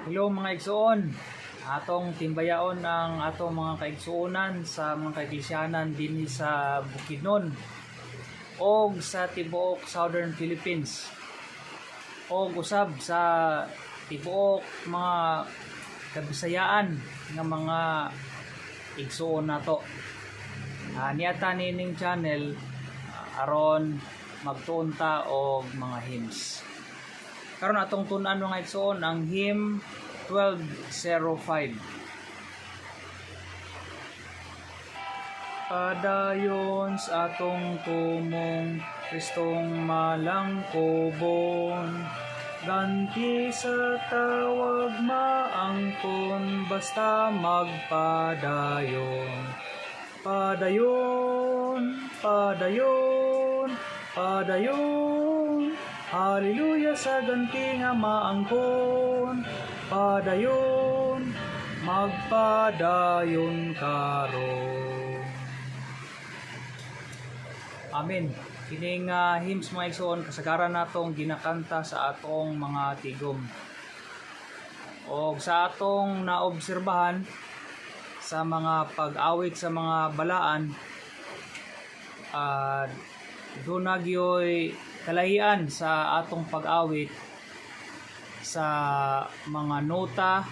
Hello mga igsoon, atong timbayaon ang atong mga kaigsuonan sa mga kaiglisyanan dinhi sa Bukidnon og sa tibuok Southern Philippines og usab sa tibuok mga kabisayaan nga mga igsuon nato. Niata nining channel aron magtuon ta og mga hymns. Karon atong tun-an mga igsoon ang hymn 1205. Padayon sa atong tumong Kristong malangkobon, ganti sa tawag maangkon, basta magpadayon. Padayon, padayon, padayon, haleluya sa ganti nga maangkon, padayon, magpadayon karon. Amen. Kining hymns mga igsoon kasagaran natong ginakanta sa atong mga tigom. O sa atong naobserbahan sa mga pag-awit sa mga balaan, doon nagyoy kalahian sa atong pag-awit sa mga nota.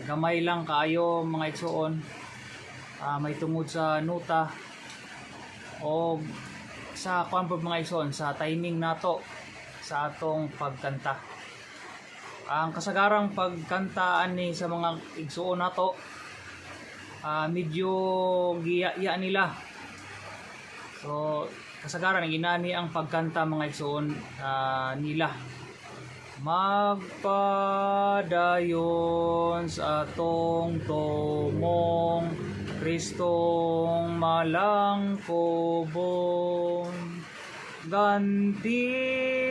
Gamay lang kaayo mga igsoon, may tungod sa nota o sa mga igsoon sa timing nato sa atong pagkanta. Ang kasagarang pagkanta ani sa mga igsuon nato, medyo giya nila. So kasagaran ginani ang pagkanta mga igsuon nila. Magpadayon sa atong tumong Kristong malangkobon, ganti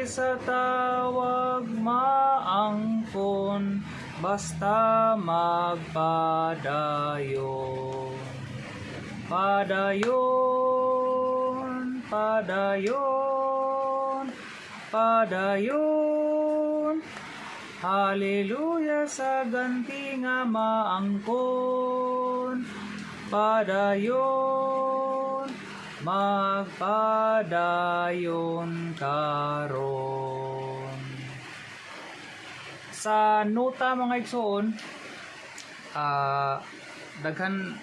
sa tawag maangkon, basta magpadayon. Padayon, padayon, padayon, haleluya sa ganti nga maangkon, padayon, magpadayon karon. Sa nota mga igsoon, daghan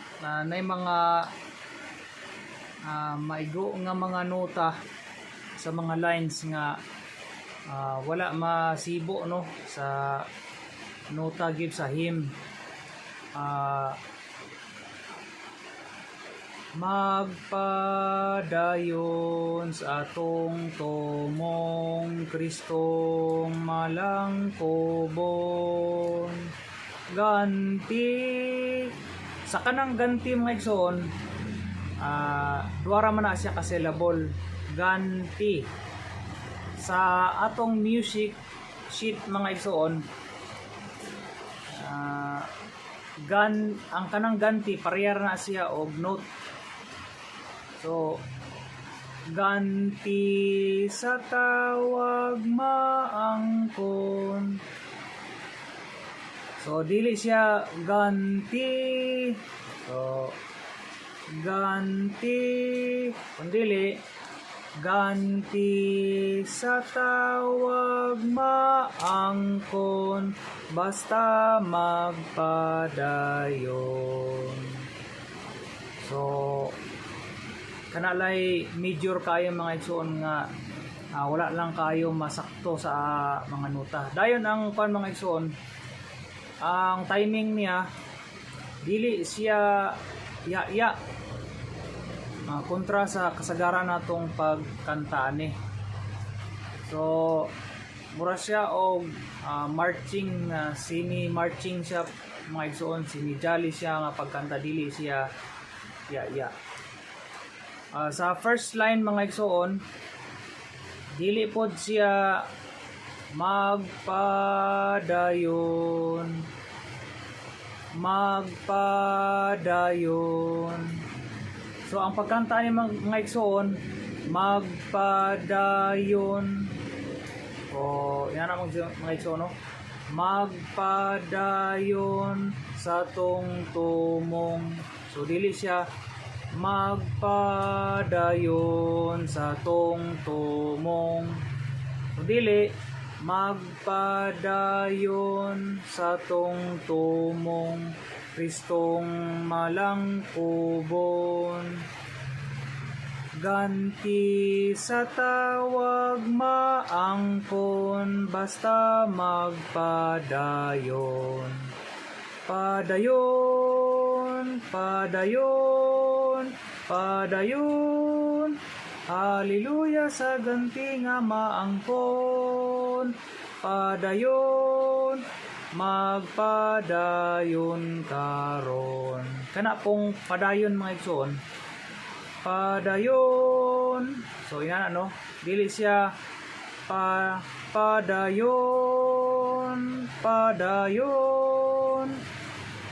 nay mga maigo nga mga nota sa mga lines nga wala masibo no sa nota give sa hymn. Magpadayon sa atong tumong Kristong malangkobon, ganti sa kanang ganti mga igsoon, duara man na siya ka-syllable, ganti. Sa atong music sheet mga igsoon, ang kanang ganti parehar na siya og note. So ganti sa tawag maangkon, so dili siya ganti, so ganti kundi ganti sa tawag maangkon, basta magpadayon. So kanalay major kayo mga igsoon nga wala lang kayo masakto sa mga nota. Dayon ang mga igsoon, ang timing niya dili siya ya kontra sa kasagaran natong pagkanta ani. So mura siya og marching, sini-marching siya mga igsoon, sinijali siya nga pagkanta, dili siya ya. Sa first line mga igsoon, dili pod siya magpadayon, magpadayon. So ang pagkanta ni mga igsoon, magpadayon. O yan ang mga igsoon, no? magpadayon sa tungtumong. So dili siya magpadayon sa tungtumong. So dili magpadayon sa tungtumong. Kristong malangkubon. Ganti sa tawag maangkon, basta magpadayon. Padayon, padayon, padayon. Hallelujah sa ganti nga maangkon. Padayon, magpadayon karon. Kana pong padayon mga igsoon. Padayon. So ina no, dili siya padayon, padayon.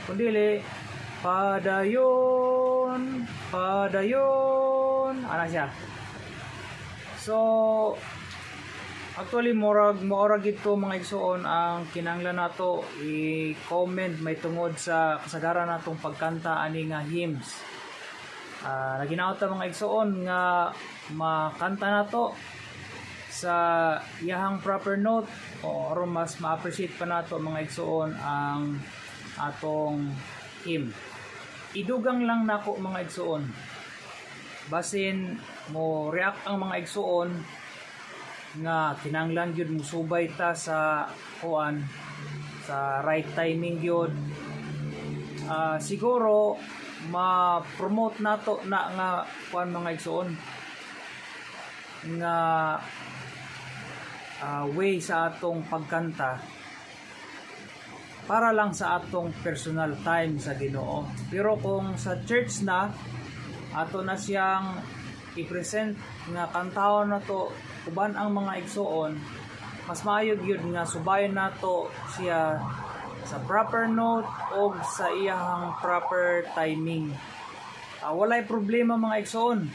Kundi padayon, padayon. Ana siya. So actually murag ito mga igsoon ang kinahanglan nato i-comment may tungod sa kasagaran natong pagkanta ani nga hymns. Naginaot ta mga igsoon nga makanta nato sa iyahang proper note o mas ma-appreciate pa nato mga igsoon ang atong hymn. Idugang lang nako mga igsoon. Basin mo react ang mga igsoon nga kinahanglan gyud mo subay ta sa kuan sa right timing gyud. Siguro ma-promote nato na nga kuan mga igsoon nga way sa atong pagkanta para lang sa atong personal time sa Ginoo. Pero kung sa church na ato na siyang i-present nga kantahon nato uban ang mga igsoon, mas maayo gyud nga subayon nato siya sa proper note o sa iyahang proper timing. Walay problema mga igsoon.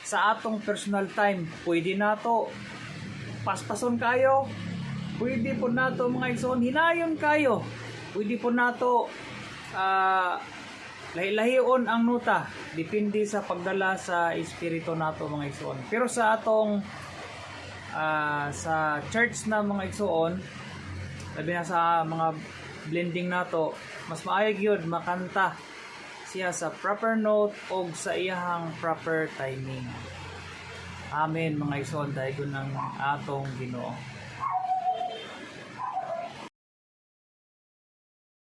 Sa atong personal time, pwede nato paspason kayo. Pwede po nato mga igsoon hinayon kayo. Pwede po nato lahi-lahion ang nota. Depende sa pagdala sa espiritu nato mga igsoon. Pero sa atong sa church na mga igsoon, labi na sa mga blending nato, mas maayog yun makanta siya sa proper note o sa iyahang proper timing. Amen mga igsoon, dahil ng atong Ginoo.